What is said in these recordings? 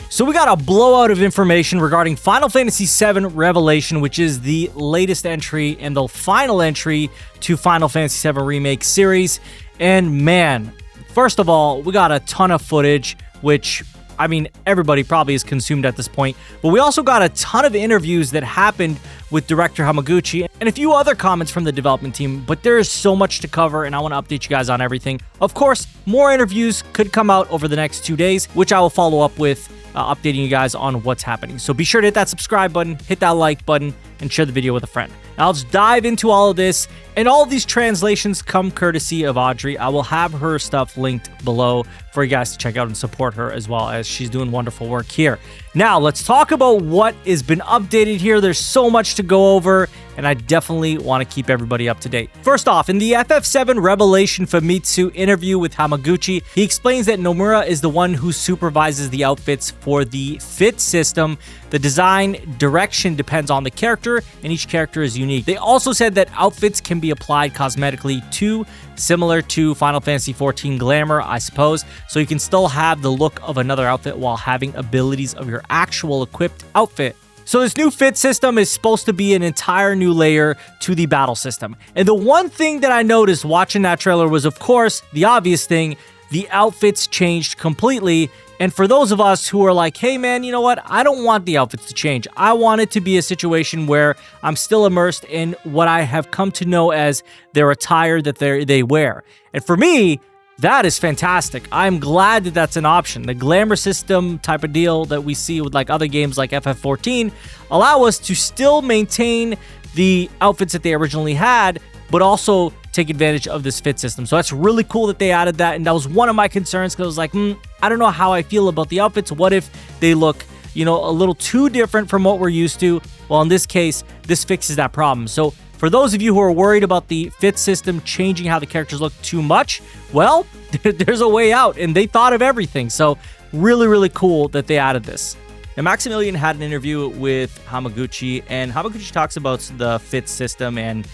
So we got a blowout of information regarding Final Fantasy VII Revelation, which is the latest entry and the final entry to Final Fantasy VII Remake series. And man, first of all, we got a ton of footage, which, I mean, everybody probably is consumed at this point. But we also got a ton of interviews that happened with director Hamaguchi and a few other comments from the development team. But there is so much to cover, and I want to update you guys on everything. Of course, more interviews could come out over the next 2 days, which I will follow up with updating you guys on what's happening. So be sure to hit that subscribe button, hit that like button, and share the video with a friend. Now let's dive into all of this, and all of these translations come courtesy of Audrey. I will have her stuff linked below for you guys to check out and support her, as well as she's doing wonderful work here. Now let's talk about what has been updated here. There's so much to go over, and I definitely want to keep everybody up to date. First off, in the FF7 Revelation Famitsu interview with Hamaguchi, he explains that Nomura is the one who supervises the outfits for the fit system. The design direction depends on the character, and each character is unique. They also said that outfits can be applied cosmetically too, similar to Final Fantasy XIV Glamour, I suppose, so you can still have the look of another outfit while having abilities of your actual equipped outfit. So this new fit system is supposed to be an entire new layer to the battle system. And the one thing that I noticed watching that trailer was, of course, the obvious thing: the outfits changed completely. And for those of us who are like, hey man, you know what? I don't want the outfits to change. I want it to be a situation where I'm still immersed in what I have come to know as their attire that they wear. And for me, that is fantastic. I'm glad that that's an option. The glamour system type of deal that we see with like other games like FF14 allow us to still maintain the outfits that they originally had, but also take advantage of this fit system. So that's really cool that they added that. And that was one of my concerns, because I was like, I don't know how I feel about the outfits. What if they look, a little too different from what we're used to? Well, in this case, this fixes that problem. So for those of you who are worried about the fit system changing how the characters look too much, well, there's a way out, and they thought of everything. So really, really cool that they added this. Now, Maximilian had an interview with Hamaguchi, and Hamaguchi talks about the fit system and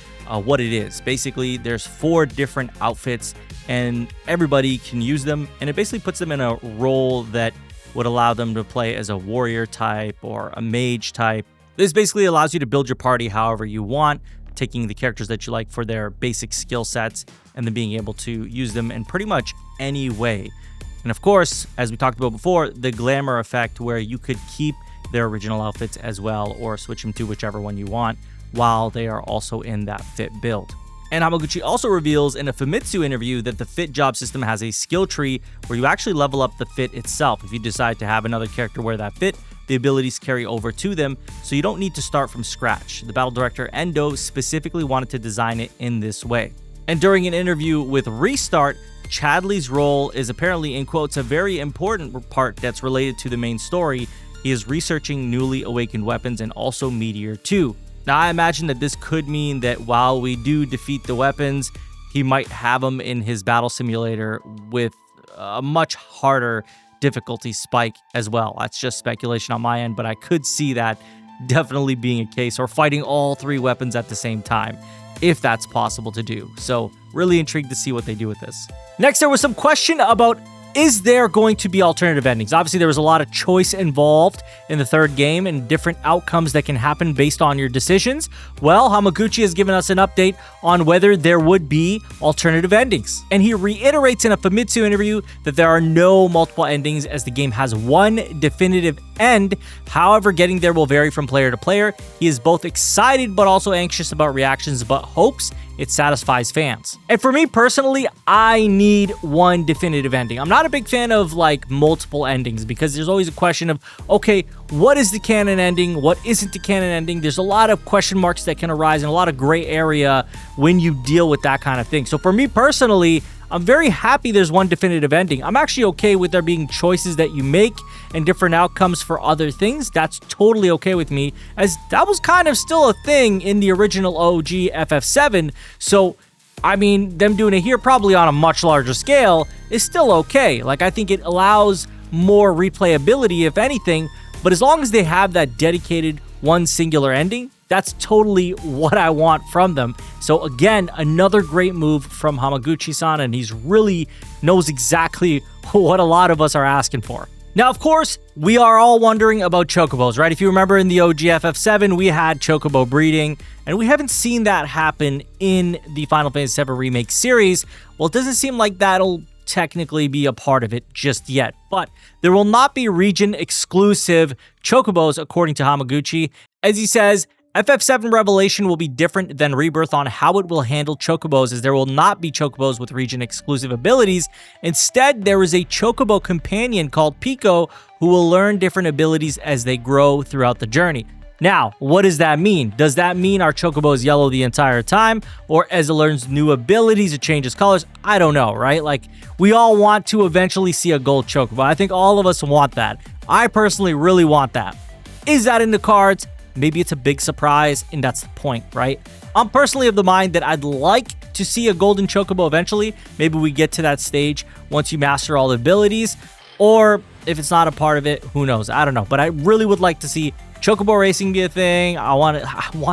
what it is. Basically, there's 4 different outfits, and everybody can use them, and it basically puts them in a role that would allow them to play as a warrior type or a mage type. This basically allows you to build your party however you want, taking the characters that you like for their basic skill sets and then being able to use them in pretty much any way. And of course, as we talked about before, the glamour effect, where you could keep their original outfits as well or switch them to whichever one you want while they are also in that fit build. And Hamaguchi also reveals in a Famitsu interview that the fit job system has a skill tree where you actually level up the fit itself. If you decide to have another character wear that fit, the abilities carry over to them, so you don't need to start from scratch. The battle director Endo specifically wanted to design it in this way. And during an interview with Restart, Chadley's role is apparently, in quotes, a very important part that's related to the main story. He is researching newly awakened weapons and also Meteor 2. Now, I imagine that this could mean that while we do defeat the weapons, he might have them in his battle simulator with a much harder difficulty spike as well. That's just speculation on my end, but I could see that definitely being a case, or fighting all 3 weapons at the same time, if that's possible to do. So really intrigued to see what they do with this. Next, there was some question about, is there going to be alternative endings? Obviously, there was a lot of choice involved in the 3rd game and different outcomes that can happen based on your decisions. Well, Hamaguchi has given us an update on whether there would be alternative endings. And he reiterates in a Famitsu interview that there are no multiple endings, as the game has one definitive end. However, getting there will vary from player to player. He is both excited but also anxious about reactions, but hopes it satisfies fans. And for me personally, I need one definitive ending. I'm not a big fan of like multiple endings, because there's always a question of, okay, what is the canon ending? What isn't the canon ending? There's a lot of question marks that can arise and a lot of gray area when you deal with that kind of thing. So for me personally, I'm very happy there's one definitive ending. I'm actually okay with there being choices that you make and different outcomes for other things. That's totally okay with me, as that was kind of still a thing in the original OG FF7. So, I mean, them doing it here probably on a much larger scale is still okay. Like, I think it allows more replayability, if anything, but as long as they have that dedicated one singular ending, that's totally what I want from them. So again, another great move from Hamaguchi-san, and he's really knows exactly what a lot of us are asking for. Now, of course, we are all wondering about chocobos, right? If you remember in the OG FF7, we had chocobo breeding, and we haven't seen that happen in the Final Fantasy VII Remake series. Well, it doesn't seem like that'll technically be a part of it just yet, but there will not be region-exclusive chocobos, according to Hamaguchi. As he says, FF7 Revelation will be different than Rebirth on how it will handle chocobos, as there will not be chocobos with region-exclusive abilities. Instead, there is a chocobo companion called Pico who will learn different abilities as they grow throughout the journey. Now, what does that mean? Does that mean our chocobo is yellow the entire time? Or as it learns new abilities, it changes colors? I don't know, right? Like, we all want to eventually see a gold chocobo. I think all of us want that. I personally really want that. Is that in the cards? Maybe it's a big surprise, and that's the point, right? I'm personally of the mind that I'd like to see a golden chocobo eventually. Maybe we get to that stage once you master all the abilities, or if it's not a part of it, who knows? I don't know, but I really would like to see chocobo racing be a thing. I want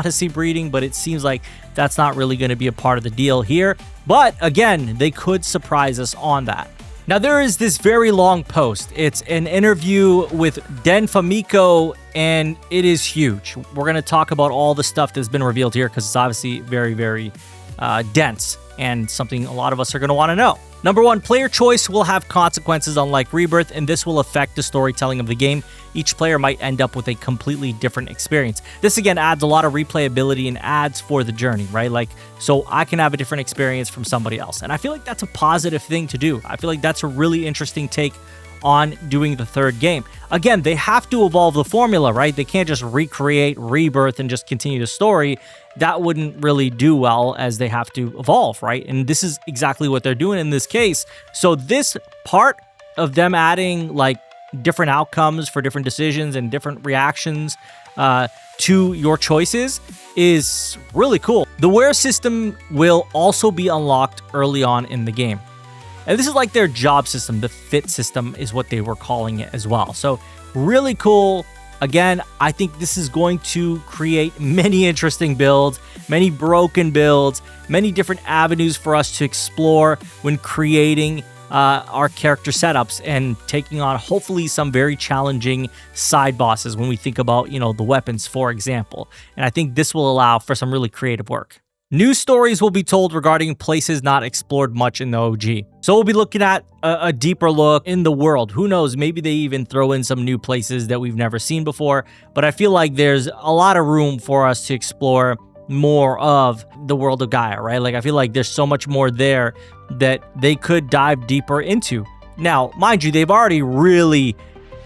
to see breeding, but it seems like that's not really going to be a part of the deal here. But again, they could surprise us on that. Now, there is this very long post. It's an interview with Den Famiko, and it is huge. We're going to talk about all the stuff that's been revealed here because it's obviously very, very dense and something a lot of us are going to want to know. Number one, player choice will have consequences unlike Rebirth, and this will affect the storytelling of the game. Each player might end up with a completely different experience. This again adds a lot of replayability and adds for the journey, right? Like, so I can have a different experience from somebody else. And I feel like that's a positive thing to do. I feel like that's a really interesting take on doing the third game. Again, they have to evolve the formula, right? They can't just recreate Rebirth and just continue the story. That wouldn't really do well, as they have to evolve, right? And this is exactly what they're doing in this case. So this part of them adding like different outcomes for different decisions and different reactions to your choices is really cool. The where system will also be unlocked early on in the game. And this is like their job system. The fit system is what they were calling it as well. So really cool. Again, I think this is going to create many interesting builds, many broken builds, many different avenues for us to explore when creating our character setups and taking on hopefully some very challenging side bosses when we think about, you know, the weapons, for example. And I think this will allow for some really creative work. New stories will be told regarding places not explored much in the OG. So we'll be looking at a deeper look in the world. Who knows, maybe they even throw in some new places that we've never seen before. But I feel like there's a lot of room for us to explore more of the world of Gaia, right? Like, I feel like there's so much more there that they could dive deeper into. Now, mind you, they've already really,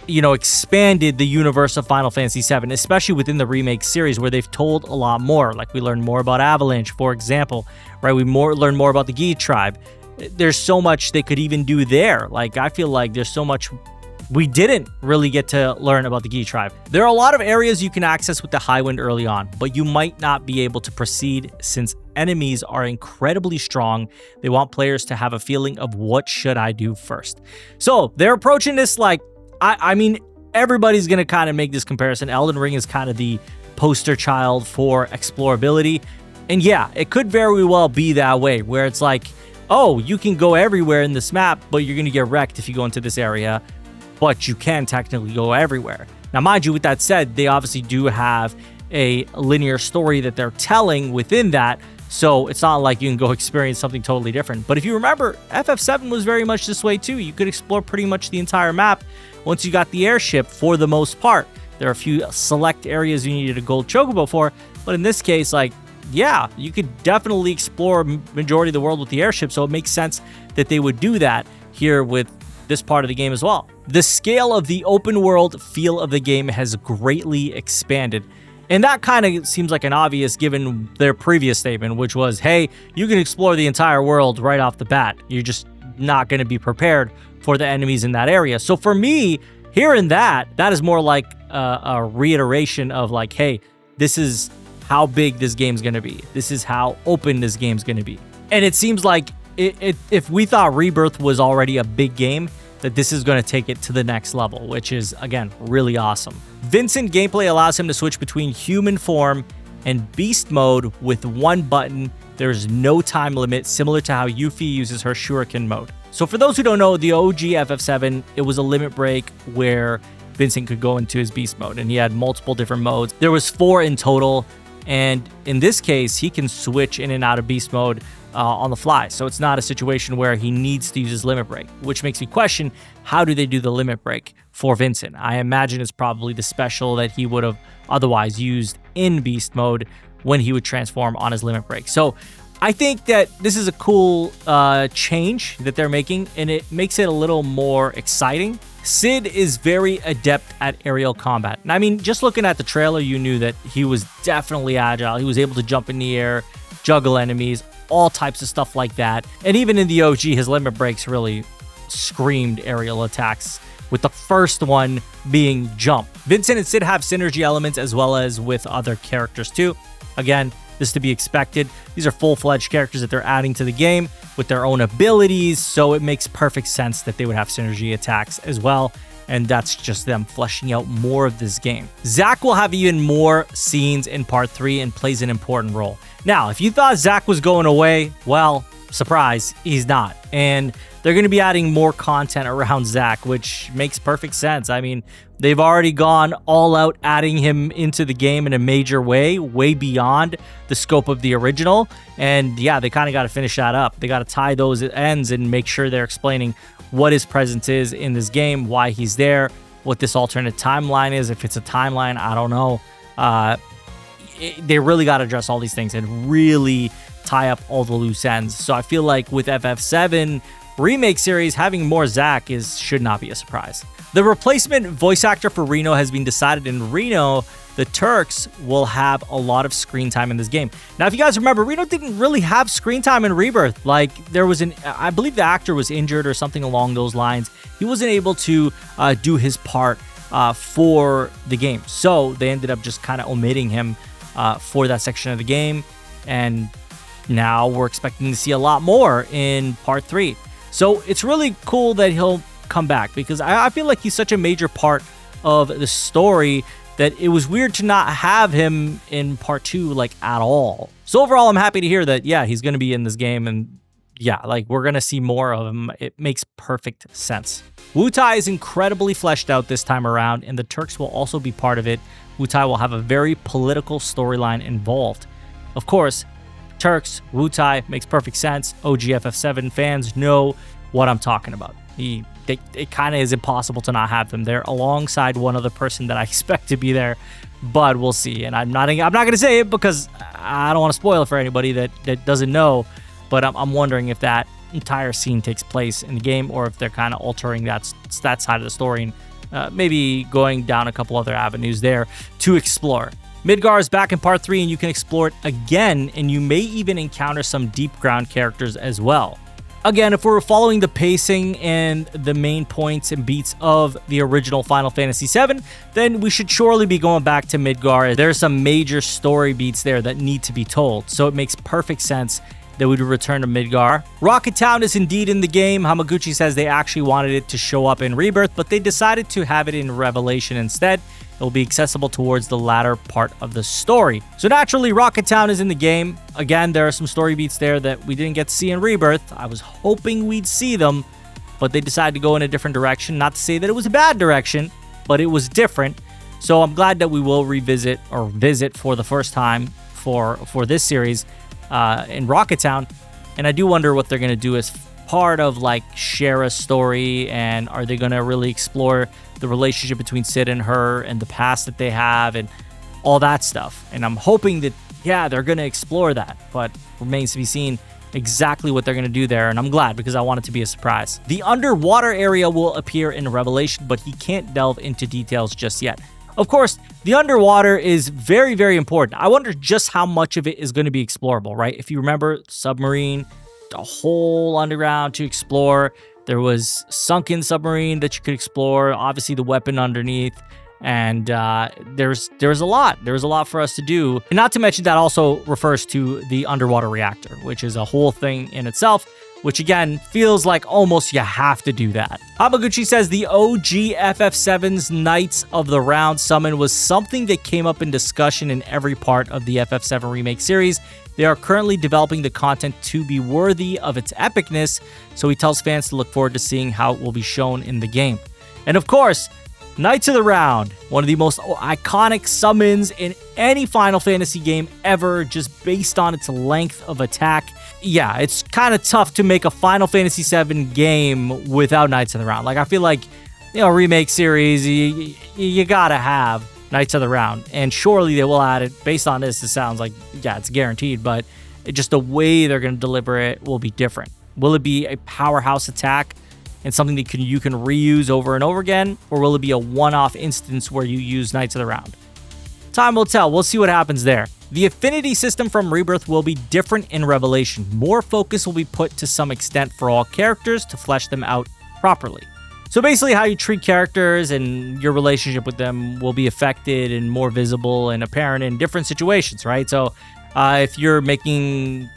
you know, expanded the universe of Final Fantasy VII, especially within the remake series, where they've told a lot more. Like, we learned more about Avalanche, for example, right? We learned more about the Gi tribe. There's so much they could even do there. Like, I feel like there's so much we didn't really get to learn about the Gi tribe. There are a lot of areas you can access with the Highwind early on, but you might not be able to proceed since enemies are incredibly strong. They want players to have a feeling of what should I do first. So they're approaching this like, I mean, everybody's going to kind of make this comparison. Elden Ring is kind of the poster child for explorability. And yeah, it could very well be that way, where it's like, oh, you can go everywhere in this map, but you're going to get wrecked if you go into this area. But you can technically go everywhere. Now, mind you, with that said, they obviously do have a linear story that they're telling within that. So it's not like you can go experience something totally different. But if you remember, FF7 was very much this way too. You could explore pretty much the entire map once you got the airship for the most part. There are a few select areas you needed a gold chocobo for. But in this case, like, yeah, you could definitely explore majority of the world with the airship. So it makes sense that they would do that here with this part of the game as well. The scale of the open world feel of the game has greatly expanded. And that kind of seems like an obvious given their previous statement, which was, hey, you can explore the entire world right off the bat. You're just not going to be prepared for the enemies in that area. So for me, hearing that is more like a reiteration of like, hey, this is how big this game's going to be. This is how open this game's going to be. And it seems like if we thought Rebirth was already a big game, that this is going to take it to the next level, which is, again, really awesome. Vincent gameplay allows him to switch between human form and beast mode with one button. There's no time limit, similar to how Yuffie uses her shuriken mode. So for those who don't know, the OG FF7, it was a limit break where Vincent could go into his beast mode, and he had multiple different modes. There was 4 in total, and in this case, he can switch in and out of beast mode on the fly. So it's not a situation where he needs to use his limit break, which makes me question, how do they do the limit break for Vincent? I imagine it's probably the special that he would have otherwise used in beast mode when he would transform on his limit break. So I think that this is a cool change that they're making, and it makes it a little more exciting. Sid is very adept at aerial combat. And I mean, just looking at the trailer, you knew that he was definitely agile. He was able to jump in the air, juggle enemies, all types of stuff like that. And even in the OG, his limit breaks really screamed aerial attacks, with the first one being jump. Vincent and Sid have synergy elements as well as with other characters too. Again, this is to be expected. These are full-fledged characters that they're adding to the game with their own abilities, so it makes perfect sense that they would have synergy attacks as well, and that's just them fleshing out more of this game. Zack will have even more scenes in Part 3 and plays an important role. Now, if you thought Zack was going away, well, surprise, he's not. And they're going to be adding more content around Zack, which makes perfect sense. I mean, they've already gone all out adding him into the game in a major way beyond the scope of the original. And yeah, they kind of got to finish that up. They got to tie those ends and make sure they're explaining what his presence is in this game, why he's there, what this alternate timeline is. If it's a timeline, I don't know. They really got to address all these things and really tie up all the loose ends. So I feel like with FF7 Remake series, having more Zack should not be a surprise. The replacement voice actor for Reno has been decided. In Reno, the Turks will have a lot of screen time in this game. Now, if you guys remember, Reno didn't really have screen time in Rebirth. Like, there was I believe the actor was injured or something along those lines. He wasn't able to do his part for the game. So they ended up just kind of omitting him for that section of the game. And now we're expecting to see a lot more in Part 3. So it's really cool that he'll come back, because I feel like he's such a major part of the story that it was weird to not have him in Part 2 like at all. So overall, I'm happy to hear that, yeah, he's going to be in this game, and yeah, like we're going to see more of him. It makes perfect sense. Wutai is incredibly fleshed out this time around, and the Turks will also be part of it. Wutai will have a very political storyline involved. Of course, Turks, Wutai makes perfect sense. OG FF7 fans know what I'm talking about. It kind of is impossible to not have them there alongside one other person that I expect to be there, but we'll see. And I'm not going to say it because I don't want to spoil it for anybody that doesn't know, but I'm wondering if that entire scene takes place in the game or if they're kind of altering that side of the story and maybe going down a couple other avenues there to explore. Midgar is back in Part 3, and you can explore it again, and you may even encounter some deep ground characters as well. Again, if we're following the pacing and the main points and beats of the original Final Fantasy VII, then we should surely be going back to Midgar. There's some major story beats there that need to be told, so it makes perfect sense that we would return to Midgar. Rocket Town is indeed in the game. Hamaguchi says they actually wanted it to show up in Rebirth, but they decided to have it in Revelation instead. It will be accessible towards the latter part of the story. So naturally, Rocket Town is in the game. Again, there are some story beats there that we didn't get to see in Rebirth. I was hoping we'd see them, but they decided to go in a different direction. Not to say that it was a bad direction, but it was different. So I'm glad that we will revisit or visit for the first time for this series in Rocket Town. And I do wonder what they're going to do as part of like Shara's story, and are they going to really explore the relationship between Sid and her and the past that they have and all that stuff. And I'm hoping that, yeah, they're going to explore that, but remains to be seen exactly what they're going to do there. And I'm glad, because I want it to be a surprise. The underwater area will appear in Revelation, but he can't delve into details just yet. Of course, the underwater is very, very important. I wonder just how much of it is going to be explorable, right? If you remember, submarine, a whole underground to explore. There was sunken submarine that you could explore. Obviously, the weapon underneath, and there's a lot. There's a lot for us to do. And not to mention that also refers to the underwater reactor, which is a whole thing in itself. which again feels like almost you have to do that. Hamaguchi says the OG FF7's Knights of the Round summon was something that came up in discussion in every part of the FF7 Remake series. They are currently developing the content to be worthy of its epicness, so he tells fans to look forward to seeing how it will be shown in the game. And of course, Knights of the Round, one of the most iconic summons in any Final Fantasy game ever, just based on its length of attack. Yeah, it's kind of tough to make a Final Fantasy VII game without Knights of the Round. Like, I feel like, remake series, you gotta have Knights of the Round. And surely they will add it. Based on this, it sounds like, yeah, it's guaranteed, but just the way they're going to deliver it will be different. Will it be a powerhouse attack and something that you can reuse over and over again, or will it be a one-off instance where you use Knights of the Round? Time will tell. We'll see what happens there. The Affinity system from Rebirth will be different in Revelation. More focus will be put to some extent for all characters to flesh them out properly. So basically how you treat characters and your relationship with them will be affected and more visible and apparent in different situations, right? So if you're making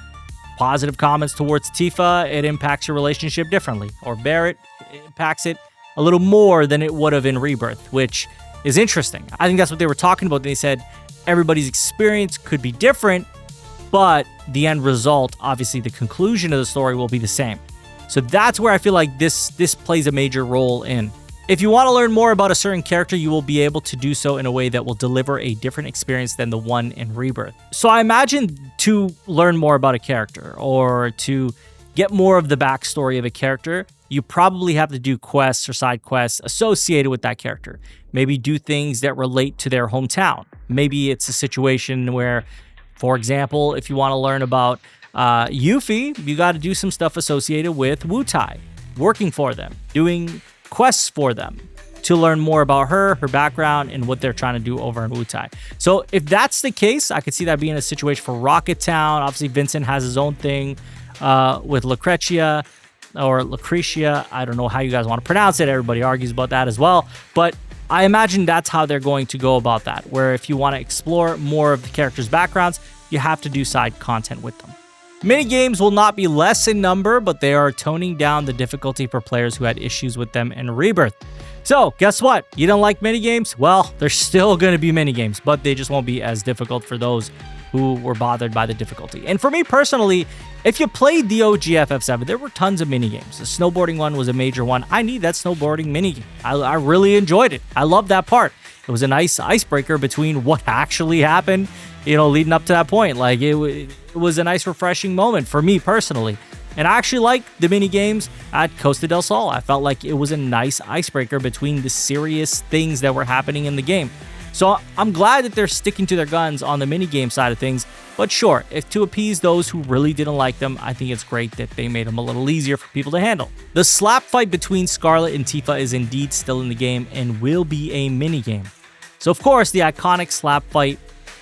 positive comments towards Tifa, it impacts your relationship differently. Or Barrett, it impacts it a little more than it would have in Rebirth, which is interesting. I think that's what they were talking about. They said everybody's experience could be different, but the end result, obviously the conclusion of the story will be the same. So that's where I feel like this plays a major role in. If you want to learn more about a certain character, you will be able to do so in a way that will deliver a different experience than the one in Rebirth. So I imagine to learn more about a character or to get more of the backstory of a character, you probably have to do quests or side quests associated with that character. Maybe do things that relate to their hometown. Maybe it's a situation where, for example, if you want to learn about Yuffie, you got to do some stuff associated with Wutai, working for them, doing quests for them to learn more about her background, and what they're trying to do over in Wutai. So if that's the case, I could see that being a situation for Rocket Town. Obviously, Vincent has his own thing with Lucretia. I don't know how you guys want to pronounce it. Everybody argues about that as well. But I imagine that's how they're going to go about that, where if you want to explore more of the characters' backgrounds, you have to do side content with them. Minigames will not be less in number, but they are toning down the difficulty for players who had issues with them in Rebirth. So, guess what? You don't like minigames? Well, there's still going to be minigames, but they just won't be as difficult for those who were bothered by the difficulty. And for me personally, if you played the OG FF7, there were tons of minigames. The snowboarding one was a major one. I need that snowboarding minigame. I really enjoyed it. I loved that part. It was a nice icebreaker between what actually happened, leading up to that point. Like, it was a nice, refreshing moment for me personally. And I actually liked the mini games at Costa del Sol. I felt like it was a nice icebreaker between the serious things that were happening in the game. So I'm glad that they're sticking to their guns on the mini game side of things. But sure, if to appease those who really didn't like them, I think it's great that they made them a little easier for people to handle. The slap fight between Scarlet and Tifa is indeed still in the game and will be a mini game. So of course, the iconic slap fight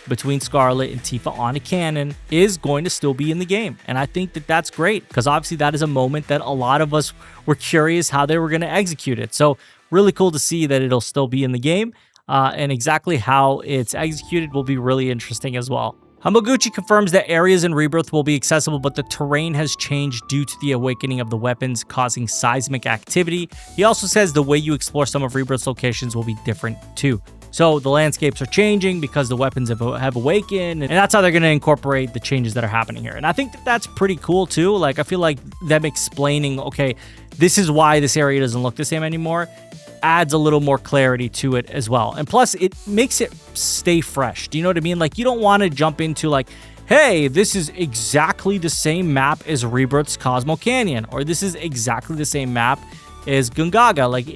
between Scarlet and Tifa on a cannon is going to still be in the game. And I think that that's great, because obviously that is a moment that a lot of us were curious how they were going to execute it. So really cool to see that it'll still be in the game, and exactly how it's executed will be really interesting as well. Hamaguchi confirms that areas in Rebirth will be accessible, but the terrain has changed due to the awakening of the weapons causing seismic activity. He also says the way you explore some of Rebirth's locations will be different too. So the landscapes are changing because the weapons have awakened, and that's how they're going to incorporate the changes that are happening here. And I think that that's pretty cool too. Like, I feel like them explaining, okay, this is why this area doesn't look the same anymore, adds a little more clarity to it as well. And plus, it makes it stay fresh. Do you know what I mean? Like, you don't want to jump into like, hey, this is exactly the same map as Rebirth's Cosmo Canyon, or this is exactly the same map as Gungaga. Like,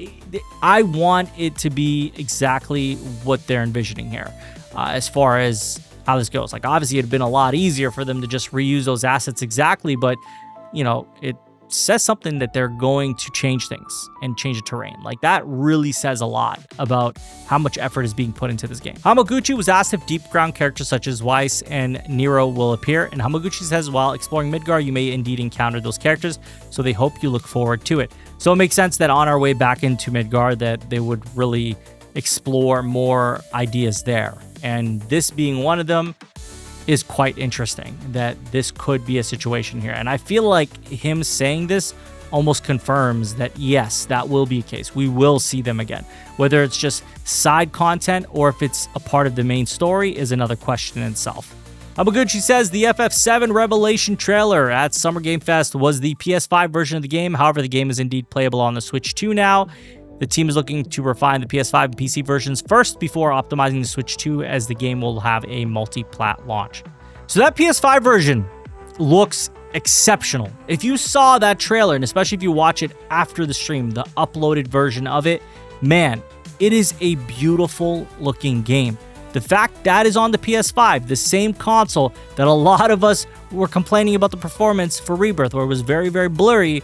I want it to be exactly what they're envisioning here, as far as how this goes. Like, obviously, it'd been a lot easier for them to just reuse those assets exactly, but, it says something that they're going to change things and change the terrain. Like, that really says a lot about how much effort is being put into this game. Hamaguchi was asked if deep ground characters such as Weiss and Nero will appear, and Hamaguchi says while exploring Midgar, you may indeed encounter those characters, so they hope you look forward to it. So it makes sense that on our way back into Midgar that they would really explore more ideas there. And this being one of them, is quite interesting, that this could be a situation here. And I feel like him saying this almost confirms that yes, that will be a case. We will see them again. Whether it's just side content or if it's a part of the main story is another question in itself. Hamaguchi says the FF7 Revelation trailer at Summer Game Fest was the PS5 version of the game. However, the game is indeed playable on the Switch 2 now. The team is looking to refine the PS5 and PC versions first before optimizing the Switch 2, as the game will have a multi-plat launch. So that PS5 version looks exceptional. If you saw that trailer, and especially if you watch it after the stream, the uploaded version of it, man, it is a beautiful looking game. The fact that is on the PS5, the same console that a lot of us were complaining about the performance for Rebirth, where it was very, very blurry,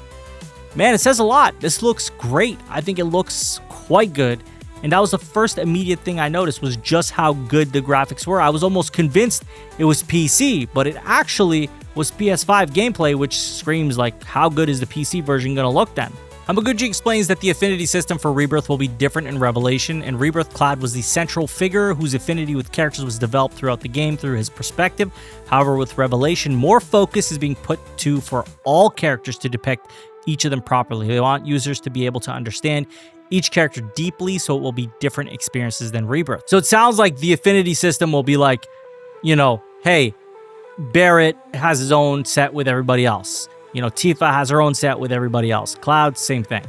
man, it says a lot. This looks great. I think it looks quite good. And that was the first immediate thing I noticed, was just how good the graphics were. I was almost convinced it was PC, but it actually was PS5 gameplay, which screams like, how good is the PC version going to look then? Hamaguchi explains that the Affinity system for Rebirth will be different in Revelation. In Rebirth, Cloud was the central figure whose affinity with characters was developed throughout the game through his perspective. However, with Revelation, more focus is being put to for all characters to depict each of them properly. They want users to be able to understand each character deeply, so it will be different experiences than Rebirth. So it sounds like the Affinity system will be like, you know, hey, Barrett has his own set with everybody else. You know, Tifa has her own set with everybody else. Cloud, same thing.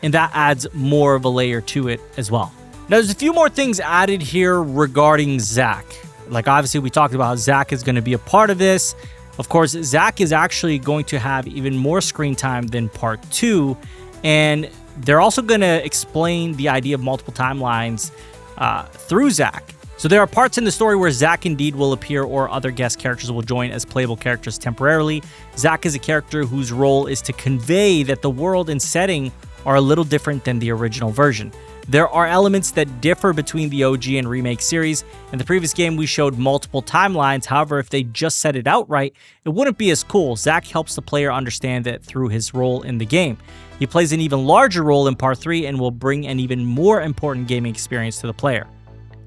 And that adds more of a layer to it as well. Now, there's a few more things added here regarding Zack. Like, obviously, we talked about how Zack is going to be a part of this. Of course, Zack is actually going to have even more screen time than Part 2. And they're also going to explain the idea of multiple timelines through Zack. So there are parts in the story where Zack indeed will appear, or other guest characters will join as playable characters temporarily. Zack is a character whose role is to convey that the world and setting are a little different than the original version. There are elements that differ between the OG and remake series. In the previous game, we showed multiple timelines. However, if they just set it out right, it wouldn't be as cool. Zack helps the player understand that through his role in the game. He plays an even larger role in Part 3 and will bring an even more important gaming experience to the player.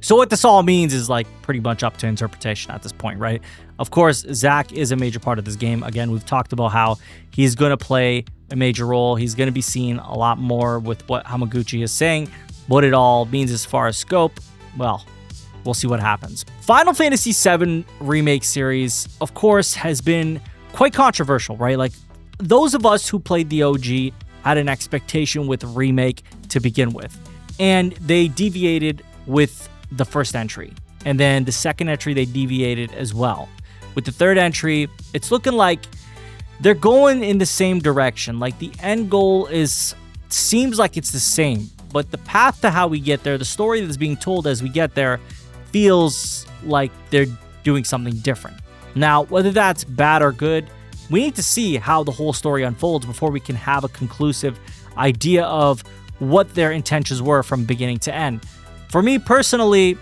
So what this all means is like pretty much up to interpretation at this point, right? Of course, Zack is a major part of this game. Again, we've talked about how he's going to play a major role. He's going to be seen a lot more with what Hamaguchi is saying. What it all means as far as scope, well, we'll see what happens. Final Fantasy VII Remake series, of course, has been quite controversial, right? Like, those of us who played the OG had an expectation with Remake to begin with. And they deviated with the first entry. And then the second entry, they deviated as well. With the third entry, it's looking like they're going in the same direction. Like, the end goal seems like it's the same, but the path to how we get there, the story that's being told as we get there, feels like they're doing something different. Now, whether that's bad or good, we need to see how the whole story unfolds before we can have a conclusive idea of what their intentions were from beginning to end. For me personally,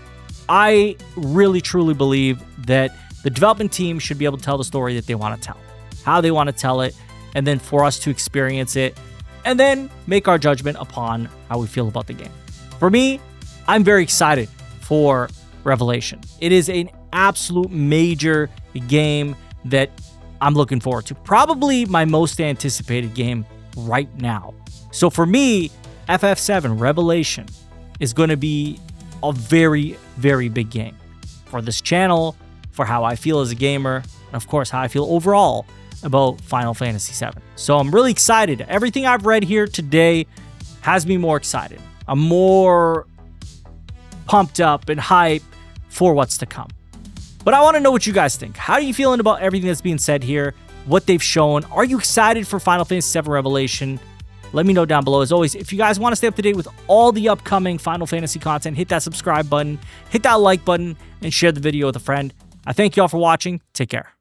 I really truly believe that the development team should be able to tell the story that they want to tell, how they want to tell it, and then for us to experience it, and then make our judgment upon how we feel about the game. For me, I'm very excited for Revelation. It is an absolute major game that I'm looking forward to. Probably my most anticipated game right now. So for me, FF7 Revelation is going to be a very, very big game for this channel, for how I feel as a gamer, and of course, how I feel overall about Final Fantasy VII. So I'm really excited. Everything I've read here today has me more excited. I'm more pumped up and hyped for what's to come. But I want to know what you guys think. How are you feeling about everything that's being said here, what they've shown? Are you excited for Final Fantasy VII Revelation? Let me know down below. As always, if you guys want to stay up to date with all the upcoming Final Fantasy content, hit that subscribe button, hit that like button, and share the video with a friend. I thank you all for watching. Take care.